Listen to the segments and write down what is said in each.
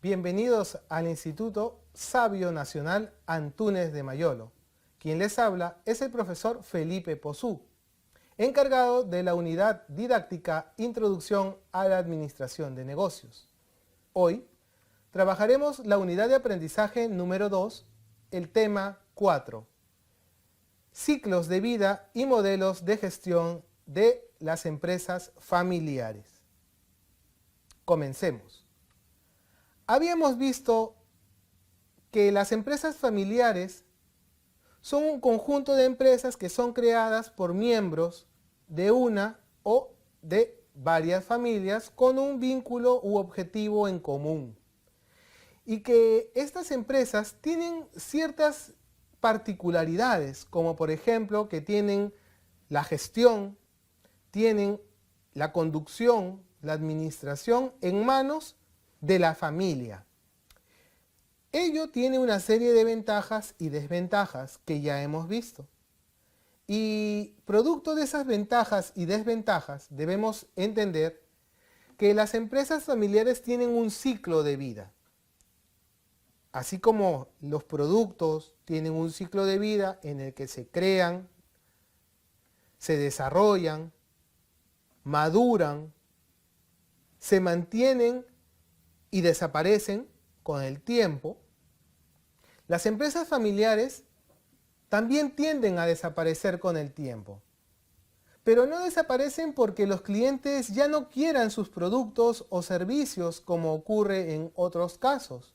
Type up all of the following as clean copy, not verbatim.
Bienvenidos al Instituto Sabio Nacional Antúnez de Mayolo. Quien les habla es el profesor Felipe Pozú, encargado de la unidad didáctica Introducción a la Administración de Negocios. Hoy trabajaremos la unidad de aprendizaje número 2, el tema 4, ciclos de vida y modelos de gestión de las empresas familiares. Comencemos. Habíamos visto que las empresas familiares son un conjunto de empresas que son creadas por miembros de una o de varias familias con un vínculo u objetivo en común. Y que estas empresas tienen ciertas particularidades, como por ejemplo que tienen la gestión, tienen la conducción, la administración en manos de la familia. Ello tiene una serie de ventajas y desventajas que ya hemos visto. Y producto de esas ventajas y desventajas debemos entender que las empresas familiares tienen un ciclo de vida. Así como los productos tienen un ciclo de vida en el que se crean, se desarrollan, maduran, se mantienen y desaparecen con el tiempo, las empresas familiares también tienden a desaparecer con el tiempo. Pero no desaparecen porque los clientes ya no quieran sus productos o servicios como ocurre en otros casos.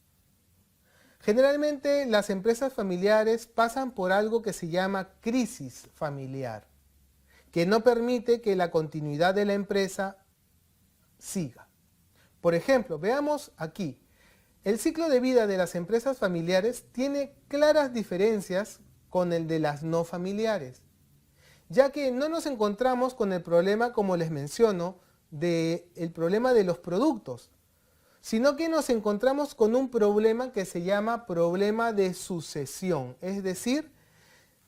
Generalmente las empresas familiares pasan por algo que se llama crisis familiar, que no permite que la continuidad de la empresa siga. Por ejemplo, veamos aquí, el ciclo de vida de las empresas familiares tiene claras diferencias con el de las no familiares, ya que no nos encontramos con el problema, como les menciono, el problema de los productos, sino que nos encontramos con un problema que se llama problema de sucesión, es decir,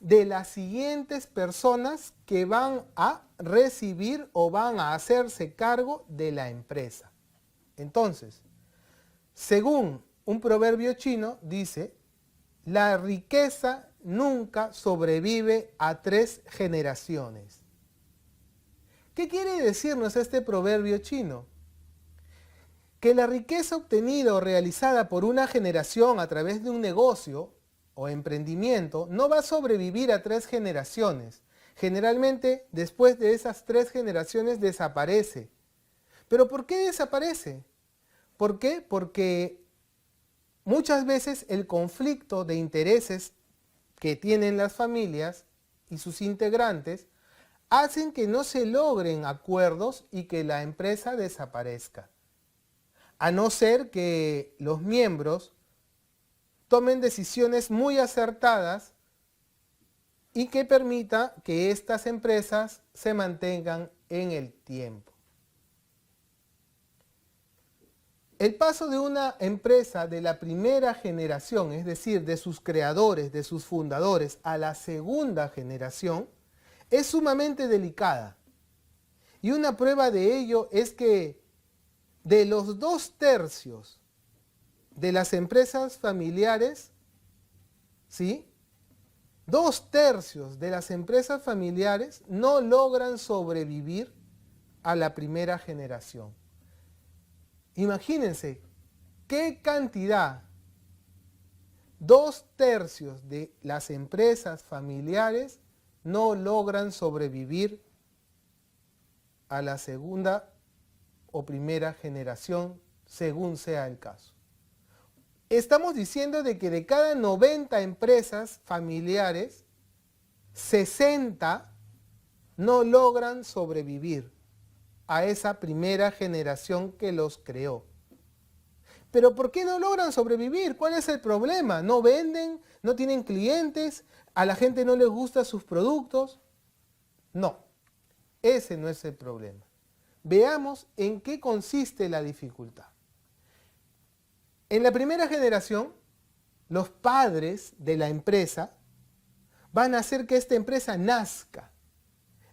de las siguientes personas que van a recibir o van a hacerse cargo de la empresa. Entonces, según un proverbio chino, dice, la riqueza nunca sobrevive a 3 generaciones. ¿Qué quiere decirnos este proverbio chino? Que la riqueza obtenida o realizada por una generación a través de un negocio o emprendimiento no va a sobrevivir a 3 generaciones. Generalmente, después de esas 3 generaciones desaparece. ¿Pero por qué desaparece? ¿Por qué? Porque muchas veces el conflicto de intereses que tienen las familias y sus integrantes hacen que no se logren acuerdos y que la empresa desaparezca. A no ser que los miembros tomen decisiones muy acertadas y que permita que estas empresas se mantengan en el tiempo. El paso de una empresa de la primera generación, es decir, de sus creadores, de sus fundadores, a la segunda generación, es sumamente delicada. Y una prueba de ello es que de los 2/3 de las empresas familiares, ¿sí? 2/3 de las empresas familiares no logran sobrevivir a la primera generación. Imagínense qué cantidad, 2/3 de las empresas familiares no logran sobrevivir a la segunda o primera generación, según sea el caso. Estamos diciendo de que de cada 90 empresas familiares, 60 no logran sobrevivir a esa primera generación que los creó. ¿Pero por qué no logran sobrevivir? ¿Cuál es el problema? ¿No venden? ¿No tienen clientes? ¿A la gente no les gustan sus productos? No, ese no es el problema. Veamos en qué consiste la dificultad. En la primera generación, los padres de la empresa van a hacer que esta empresa nazca.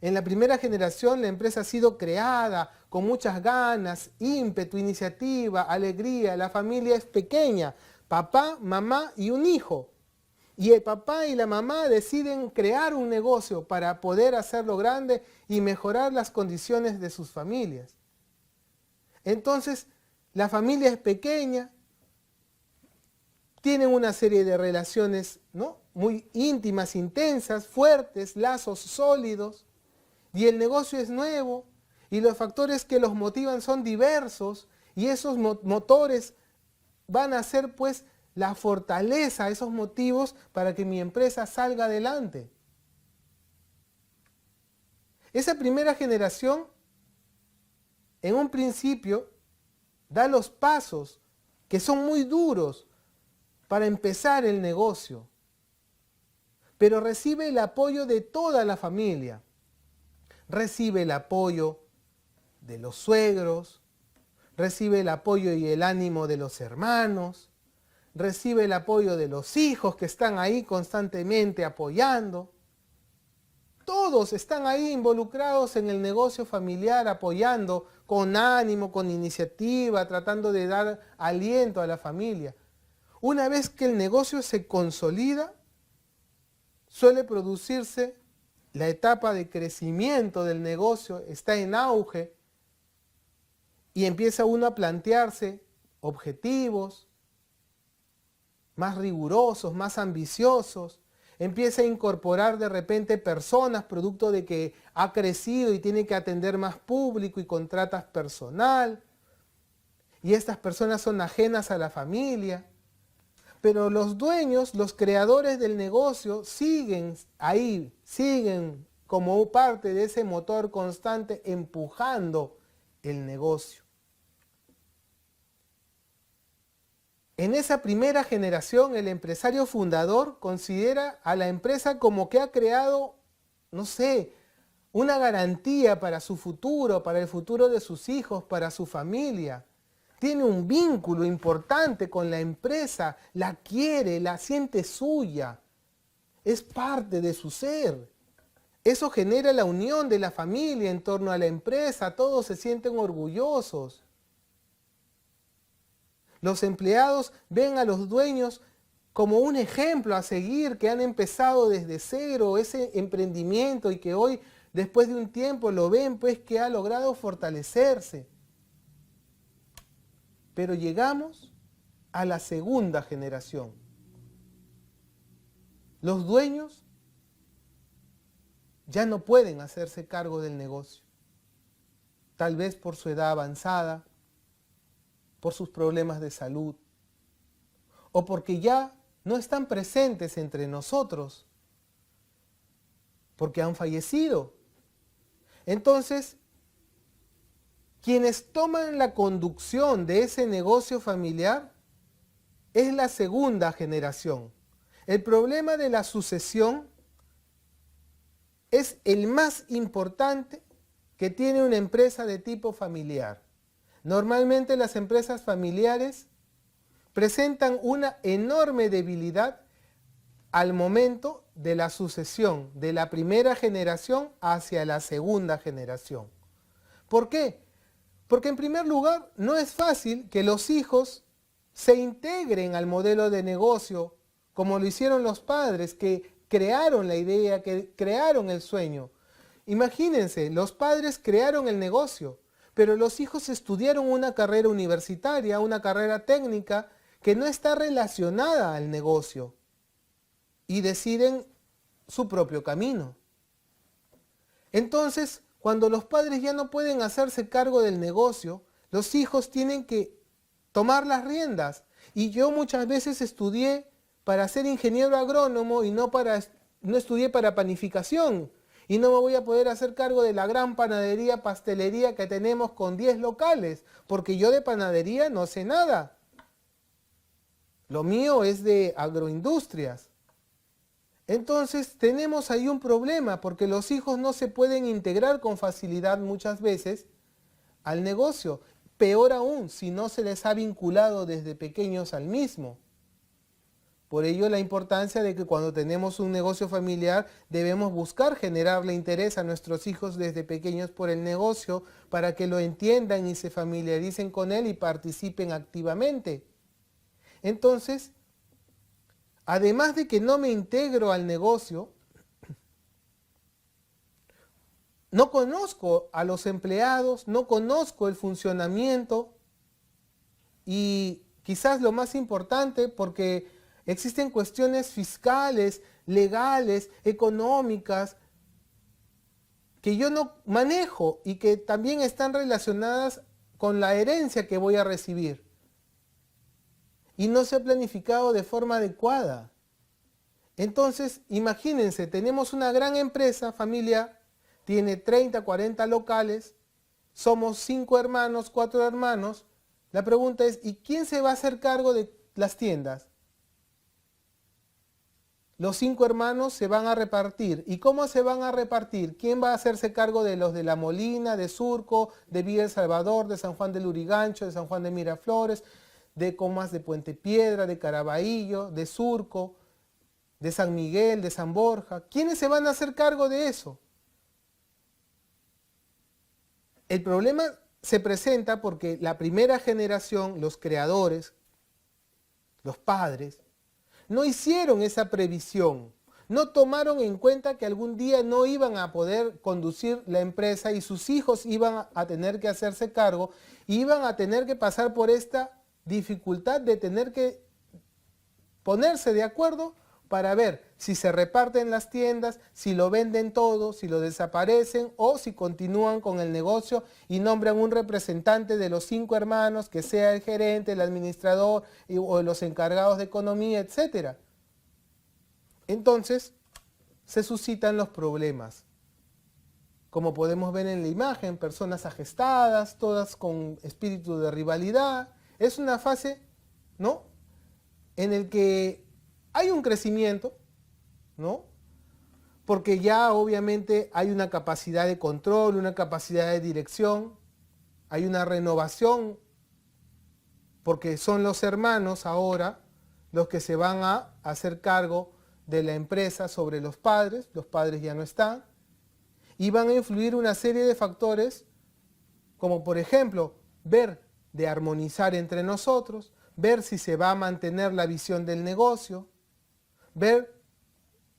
En la primera generación la empresa ha sido creada con muchas ganas, ímpetu, iniciativa, alegría. La familia es pequeña, papá, mamá y un hijo. Y el papá y la mamá deciden crear un negocio para poder hacerlo grande y mejorar las condiciones de sus familias. Entonces, la familia es pequeña, tienen una serie de relaciones, ¿no?, muy íntimas, intensas, fuertes, lazos sólidos, y el negocio es nuevo, y los factores que los motivan son diversos, y esos motores van a ser pues la fortaleza, esos motivos para que mi empresa salga adelante. Esa primera generación, en un principio, da los pasos que son muy duros para empezar el negocio, pero recibe el apoyo de toda la familia. Recibe el apoyo de los suegros, recibe el apoyo y el ánimo de los hermanos, recibe el apoyo de los hijos que están ahí constantemente apoyando. Todos están ahí involucrados en el negocio familiar, apoyando con ánimo, con iniciativa, tratando de dar aliento a la familia. Una vez que el negocio se consolida, suele producirse la etapa de crecimiento del negocio, está en auge y empieza uno a plantearse objetivos más rigurosos, más ambiciosos. Empieza a incorporar de repente personas producto de que ha crecido y tiene que atender más público y contratas personal. Y estas personas son ajenas a la familia. Pero los dueños, los creadores del negocio, siguen ahí, siguen como parte de ese motor constante empujando el negocio. En esa primera generación, el empresario fundador considera a la empresa como que ha creado, no sé, una garantía para su futuro, para el futuro de sus hijos, para su familia. Tiene un vínculo importante con la empresa, la quiere, la siente suya, es parte de su ser. Eso genera la unión de la familia en torno a la empresa, todos se sienten orgullosos. Los empleados ven a los dueños como un ejemplo a seguir, que han empezado desde cero ese emprendimiento y que hoy, después de un tiempo, lo ven pues que ha logrado fortalecerse. Pero llegamos a la segunda generación. Los dueños ya no pueden hacerse cargo del negocio. Tal vez por su edad avanzada, por sus problemas de salud, o porque ya no están presentes entre nosotros, porque han fallecido. Entonces, quienes toman la conducción de ese negocio familiar es la segunda generación. El problema de la sucesión es el más importante que tiene una empresa de tipo familiar. Normalmente las empresas familiares presentan una enorme debilidad al momento de la sucesión de la primera generación hacia la segunda generación. ¿Por qué? Porque en primer lugar no es fácil que los hijos se integren al modelo de negocio como lo hicieron los padres que crearon la idea, que crearon el sueño. Imagínense, los padres crearon el negocio, pero los hijos estudiaron una carrera universitaria, una carrera técnica que no está relacionada al negocio y deciden su propio camino. Entonces, cuando los padres ya no pueden hacerse cargo del negocio, los hijos tienen que tomar las riendas. Y yo muchas veces estudié para ser ingeniero agrónomo y no estudié para panificación. Y no me voy a poder hacer cargo de la gran panadería, pastelería que tenemos con 10 locales, porque yo de panadería no sé nada. Lo mío es de agroindustrias. Entonces tenemos ahí un problema, porque los hijos no se pueden integrar con facilidad muchas veces al negocio. Peor aún, si no se les ha vinculado desde pequeños al mismo. Por ello la importancia de que cuando tenemos un negocio familiar debemos buscar generarle interés a nuestros hijos desde pequeños por el negocio para que lo entiendan y se familiaricen con él y participen activamente. Entonces, además de que no me integro al negocio, no conozco a los empleados, no conozco el funcionamiento y quizás lo más importante, porque existen cuestiones fiscales, legales, económicas, que yo no manejo y que también están relacionadas con la herencia que voy a recibir. Y no se ha planificado de forma adecuada. Entonces, imagínense, tenemos una gran empresa familiar, tiene 30, 40 locales, somos 5 hermanos, 4 hermanos. La pregunta es, ¿y quién se va a hacer cargo de las tiendas? Los 5 hermanos se van a repartir. ¿Y cómo se van a repartir? ¿Quién va a hacerse cargo de los de La Molina, de Surco, de Villa El Salvador, de San Juan del Lurigancho, de San Juan de Miraflores, de Comas de Puente Piedra, de Caraballo, de Surco, de San Miguel, de San Borja? ¿Quiénes se van a hacer cargo de eso? El problema se presenta porque la primera generación, los creadores, los padres, no hicieron esa previsión, no tomaron en cuenta que algún día no iban a poder conducir la empresa y sus hijos iban a tener que hacerse cargo, iban a tener que pasar por esta dificultad de tener que ponerse de acuerdo para ver si se reparten las tiendas, si lo venden todo, si lo desaparecen o si continúan con el negocio y nombran un representante de los 5 hermanos que sea el gerente, el administrador o los encargados de economía, etc. Entonces se suscitan los problemas. Como podemos ver en la imagen, personas agestadas, todas con espíritu de rivalidad. Es una fase, ¿no?, en el que hay un crecimiento, ¿no?, porque ya obviamente hay una capacidad de control, una capacidad de dirección, hay una renovación, porque son los hermanos ahora los que se van a hacer cargo de la empresa sobre los padres ya no están, y van a influir una serie de factores, como por ejemplo, ver de armonizar entre nosotros, ver si se va a mantener la visión del negocio, ver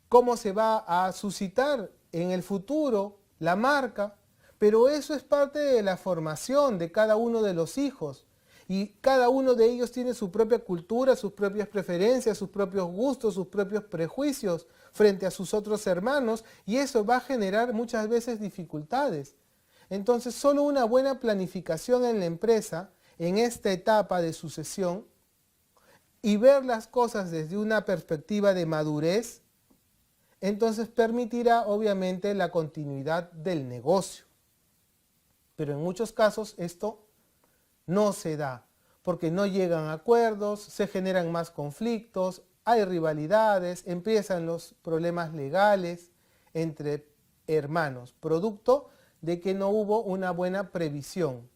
cómo se va a suscitar en el futuro la marca, pero eso es parte de la formación de cada uno de los hijos y cada uno de ellos tiene su propia cultura, sus propias preferencias, sus propios gustos, sus propios prejuicios frente a sus otros hermanos y eso va a generar muchas veces dificultades. Entonces solo una buena planificación en la empresa en esta etapa de sucesión y ver las cosas desde una perspectiva de madurez, entonces permitirá obviamente la continuidad del negocio. Pero en muchos casos esto no se da, porque no llegan a acuerdos, se generan más conflictos, hay rivalidades, empiezan los problemas legales entre hermanos, producto de que no hubo una buena previsión.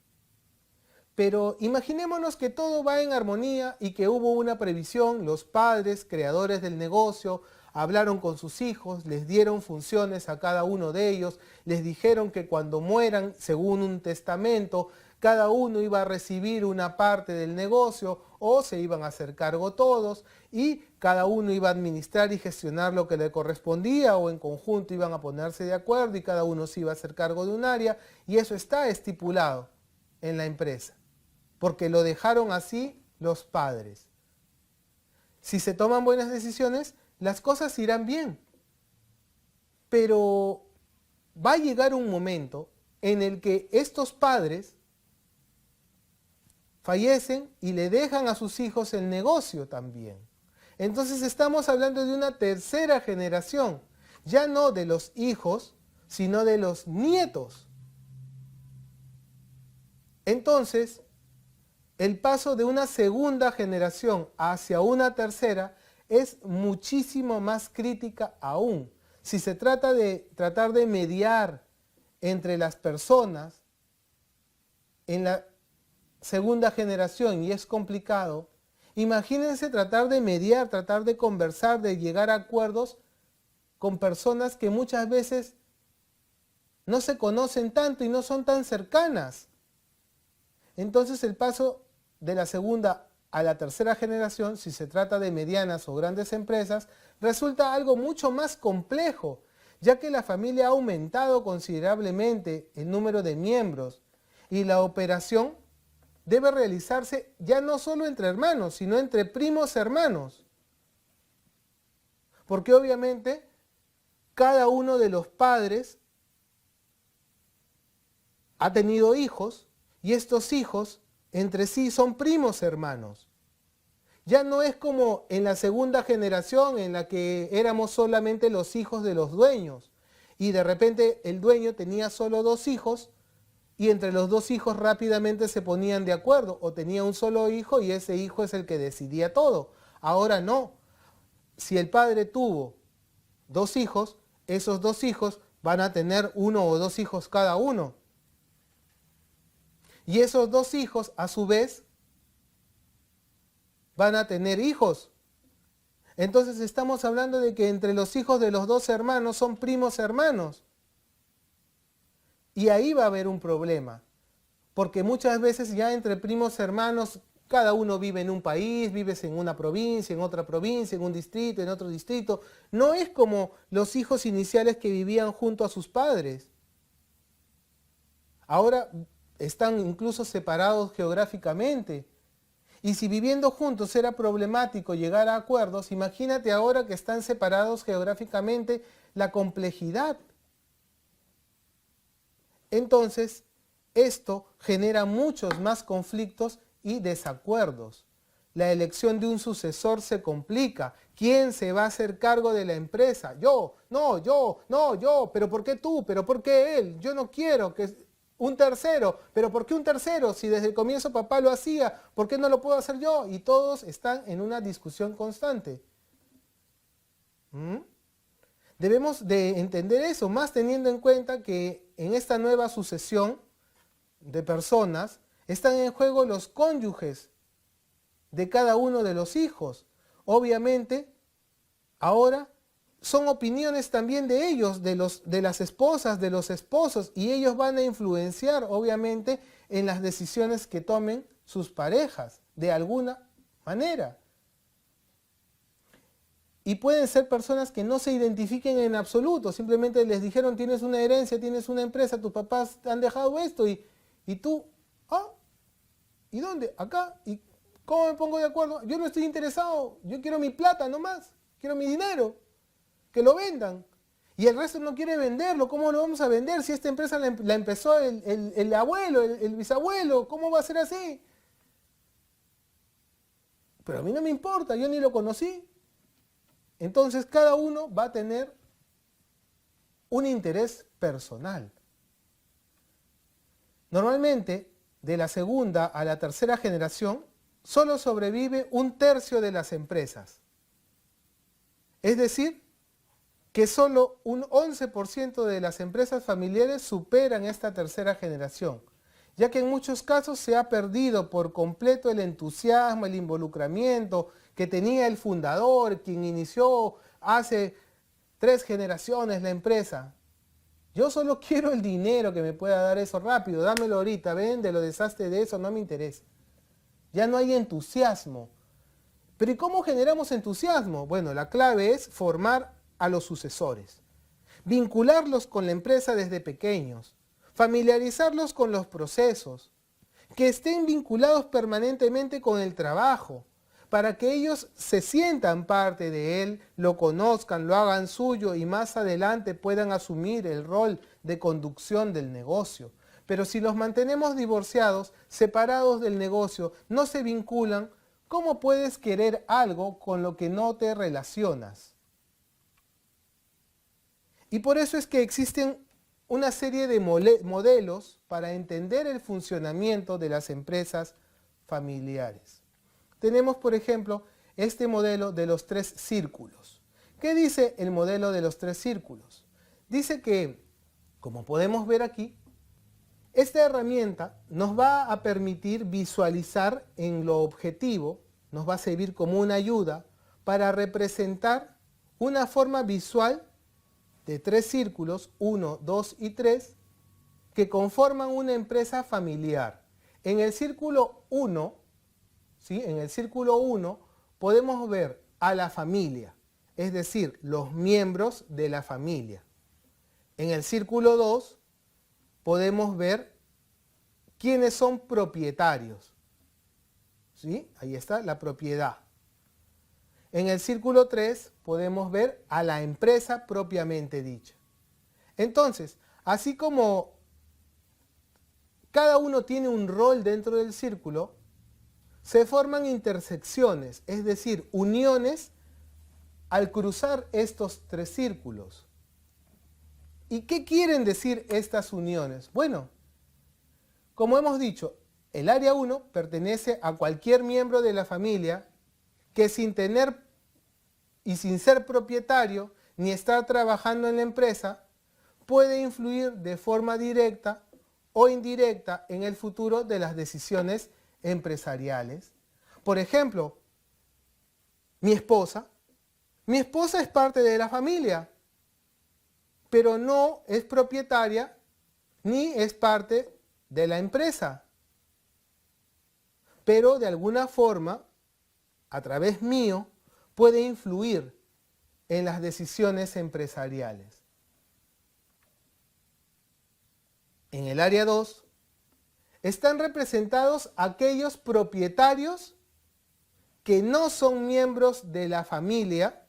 Pero imaginémonos que todo va en armonía y que hubo una previsión, los padres, creadores del negocio, hablaron con sus hijos, les dieron funciones a cada uno de ellos, les dijeron que cuando mueran, según un testamento, cada uno iba a recibir una parte del negocio o se iban a hacer cargo todos y cada uno iba a administrar y gestionar lo que le correspondía o en conjunto iban a ponerse de acuerdo y cada uno se iba a hacer cargo de un área y eso está estipulado en la empresa, porque lo dejaron así los padres. Si se toman buenas decisiones, las cosas irán bien, pero va a llegar un momento en el que estos padres fallecen y le dejan a sus hijos el negocio también. Entonces estamos hablando de una tercera generación, ya no de los hijos, sino de los nietos. Entonces, el paso de una segunda generación hacia una tercera es muchísimo más crítica aún. Si se trata de tratar de mediar entre las personas en la segunda generación y es complicado, Imagínense tratar de mediar, tratar de conversar, de llegar a acuerdos con personas que muchas veces no se conocen tanto y no son tan cercanas. Entonces el paso de la segunda a la tercera generación, si se trata de medianas o grandes empresas, resulta algo mucho más complejo, ya que la familia ha aumentado considerablemente el número de miembros y la operación debe realizarse ya no solo entre hermanos, sino entre primos hermanos. Porque obviamente cada uno de los padres ha tenido hijos y estos hijos entre sí son primos hermanos. Ya no es como en la segunda generación en la que éramos solamente los hijos de los dueños y de repente el dueño tenía solo 2 hijos y entre los 2 hijos rápidamente se ponían de acuerdo o tenía un solo hijo y ese hijo es el que decidía todo. Ahora no. Si el padre tuvo 2 hijos, esos 2 hijos van a tener 1 o 2 hijos cada uno. Y esos 2 hijos, a su vez, van a tener hijos. Entonces estamos hablando de que entre los hijos de los 2 hermanos son primos hermanos. Y ahí va a haber un problema. Porque muchas veces ya entre primos hermanos, cada uno vive en un país, vives en una provincia, en otra provincia, en un distrito, en otro distrito. No es como los hijos iniciales que vivían junto a sus padres. Ahora están incluso separados geográficamente. Y si viviendo juntos era problemático llegar a acuerdos, imagínate ahora que están separados geográficamente, la complejidad. Entonces, esto genera muchos más conflictos y desacuerdos. La elección de un sucesor se complica. ¿Quién se va a hacer cargo de la empresa? Yo, no, yo, no, yo, pero ¿por qué tú? ¿Pero por qué él? Yo no quiero que un tercero, pero ¿por qué un tercero? Si desde el comienzo papá lo hacía, ¿por qué no lo puedo hacer yo? Y todos están en una discusión constante. Debemos de entender eso, más teniendo en cuenta que en esta nueva sucesión de personas están en juego los cónyuges de cada uno de los hijos. Obviamente, ahora son opiniones también de ellos, de las esposas, de los esposos, y ellos van a influenciar, obviamente, en las decisiones que tomen sus parejas, de alguna manera. Y pueden ser personas que no se identifiquen en absoluto, simplemente les dijeron tienes una herencia, tienes una empresa, tus papás te han dejado esto y tú, ¿y dónde? Acá, ¿y cómo me pongo de acuerdo? Yo no estoy interesado, yo quiero mi plata nomás, quiero mi dinero, que lo vendan. Y el resto no quiere venderlo, ¿cómo lo vamos a vender si esta empresa la empezó el abuelo, el bisabuelo? ¿Cómo va a ser así? Pero a mí no me importa, yo ni lo conocí. Entonces cada uno va a tener un interés personal. Normalmente, de la segunda a la tercera generación, solo sobrevive 1/3 de las empresas. Es decir, que solo un 11% de las empresas familiares superan esta tercera generación, ya que en muchos casos se ha perdido por completo el entusiasmo, el involucramiento que tenía el fundador, quien inició hace 3 generaciones la empresa. Yo solo quiero el dinero que me pueda dar eso rápido, dámelo ahorita, véndelo, deshazte de eso, no me interesa. Ya no hay entusiasmo. Pero ¿y cómo generamos entusiasmo? Bueno, la clave es formar a los sucesores, vincularlos con la empresa desde pequeños, familiarizarlos con los procesos, que estén vinculados permanentemente con el trabajo, para que ellos se sientan parte de él, lo conozcan, lo hagan suyo y más adelante puedan asumir el rol de conducción del negocio. Pero si los mantenemos divorciados, separados del negocio, no se vinculan, ¿cómo puedes querer algo con lo que no te relacionas? Y por eso es que existen una serie de modelos para entender el funcionamiento de las empresas familiares. Tenemos, por ejemplo, este modelo de los 3 círculos. ¿Qué dice el modelo de los 3 círculos? Dice que, como podemos ver aquí, esta herramienta nos va a permitir visualizar en lo objetivo nos va a servir como una ayuda para representar una forma visual de 3 círculos, 1, 2 y 3, que conforman una empresa familiar. En el círculo 1, ¿sí? En el círculo 1 podemos ver a la familia, es decir, los miembros de la familia. En el círculo 2 podemos ver quiénes son propietarios. ¿Sí? Ahí está la propiedad. En el círculo 3 podemos ver a la empresa propiamente dicha. Entonces, así como cada uno tiene un rol dentro del círculo, se forman intersecciones, es decir, uniones al cruzar estos 3 círculos. ¿Y qué quieren decir estas uniones? Bueno, como hemos dicho, el área 1 pertenece a cualquier miembro de la familia que sin tener y sin ser propietario ni estar trabajando en la empresa, puede influir de forma directa o indirecta en el futuro de las decisiones empresariales. Por ejemplo, mi esposa es parte de la familia, pero no es propietaria ni es parte de la empresa. Pero de alguna forma, a través mío, puede influir en las decisiones empresariales. En el área 2 están representados aquellos propietarios que no son miembros de la familia,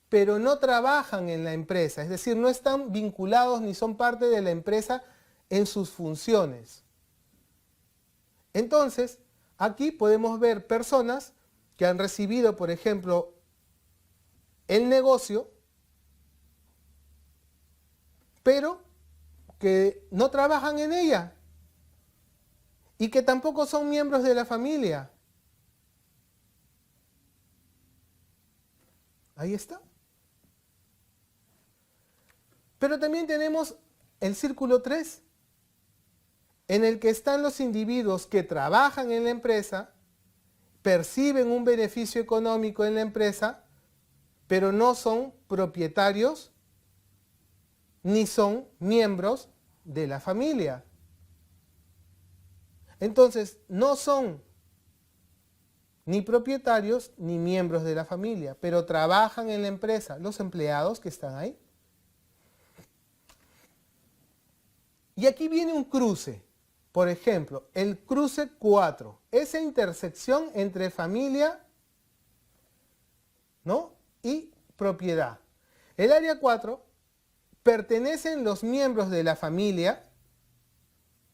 pero no trabajan en la empresa, es decir, no están vinculados ni son parte de la empresa en sus funciones. Entonces, aquí podemos ver personas que han recibido, por ejemplo, el negocio, pero que no trabajan en ella y que tampoco son miembros de la familia. Ahí está. Pero también tenemos el círculo 3, en el que están los individuos que trabajan en la empresa, perciben un beneficio económico en la empresa, pero no son propietarios ni son miembros de la familia. Entonces, no son ni propietarios ni miembros de la familia, pero trabajan en la empresa, los empleados que están ahí. Y aquí viene un cruce. Por ejemplo, el cruce 4, esa intersección entre familia, ¿no?, y propiedad. El área 4 pertenecen los miembros de la familia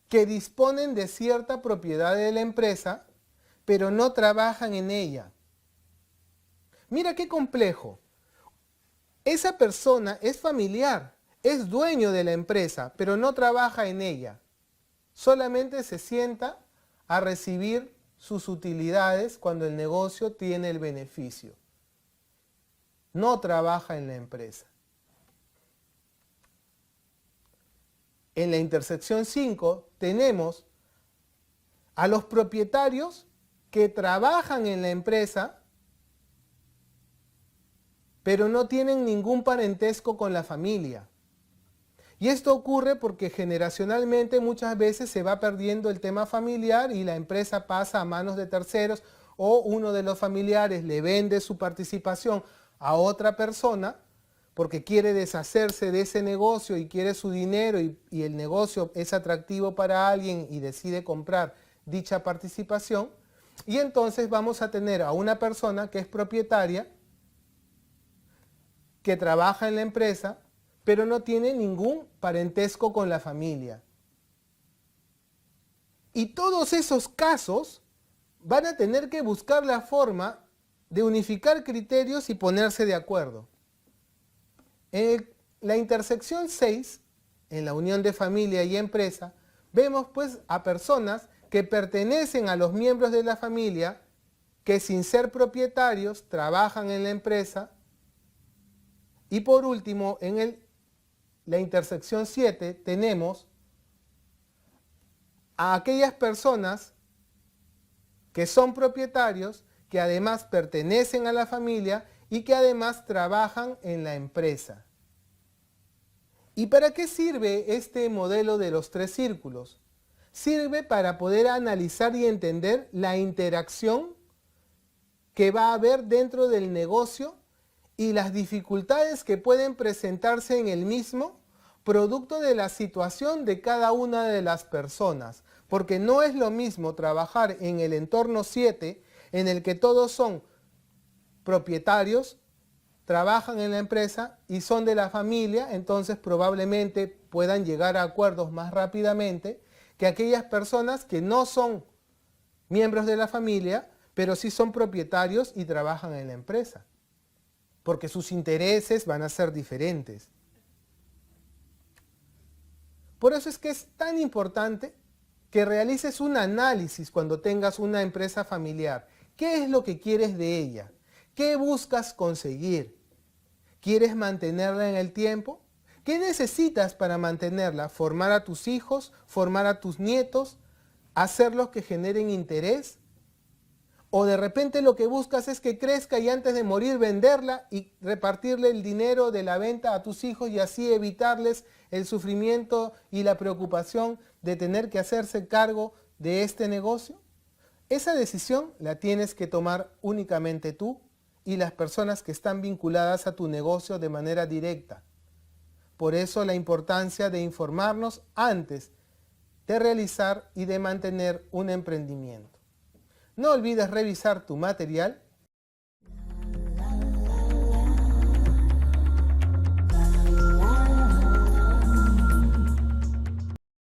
que disponen de cierta propiedad de la empresa, pero no trabajan en ella. Mira qué complejo. Esa persona es familiar, es dueño de la empresa, pero no trabaja en ella. Solamente se sienta a recibir sus utilidades cuando el negocio tiene el beneficio. No trabaja en la empresa. En la intersección 5 tenemos a los propietarios que trabajan en la empresa, pero no tienen ningún parentesco con la familia. Y esto ocurre porque generacionalmente muchas veces se va perdiendo el tema familiar y la empresa pasa a manos de terceros, o uno de los familiares le vende su participación a otra persona porque quiere deshacerse de ese negocio y quiere su dinero, y el negocio es atractivo para alguien y decide comprar dicha participación. Y entonces vamos a tener a una persona que es propietaria, que trabaja en la empresa, pero no tiene ningún parentesco con la familia. Y todos esos casos van a tener que buscar la forma de unificar criterios y ponerse de acuerdo. En la intersección 6, en la unión de familia y empresa, vemos pues a personas que pertenecen a los miembros de la familia, que sin ser propietarios trabajan en la empresa. Y por último, en la intersección 7 tenemos a aquellas personas que son propietarios, que además pertenecen a la familia y que además trabajan en la empresa. ¿Y para qué sirve este modelo de los 3 círculos? Sirve para poder analizar y entender la interacción que va a haber dentro del negocio y las dificultades que pueden presentarse en el mismo, producto de la situación de cada una de las personas. Porque no es lo mismo trabajar en el entorno 7, en el que todos son propietarios, trabajan en la empresa y son de la familia, entonces probablemente puedan llegar a acuerdos más rápidamente que aquellas personas que no son miembros de la familia, pero sí son propietarios y trabajan en la empresa, porque sus intereses van a ser diferentes. Por eso es que es tan importante que realices un análisis cuando tengas una empresa familiar. ¿Qué es lo que quieres de ella? ¿Qué buscas conseguir? ¿Quieres mantenerla en el tiempo? ¿Qué necesitas para mantenerla? ¿Formar a tus hijos? ¿Formar a tus nietos? ¿Hacerlos que generen interés? ¿O de repente lo que buscas es que crezca y antes de morir venderla y repartirle el dinero de la venta a tus hijos y así evitarles el sufrimiento y la preocupación de tener que hacerse cargo de este negocio? Esa decisión la tienes que tomar únicamente tú y las personas que están vinculadas a tu negocio de manera directa. Por eso la importancia de informarnos antes de realizar y de mantener un emprendimiento. No olvides revisar tu material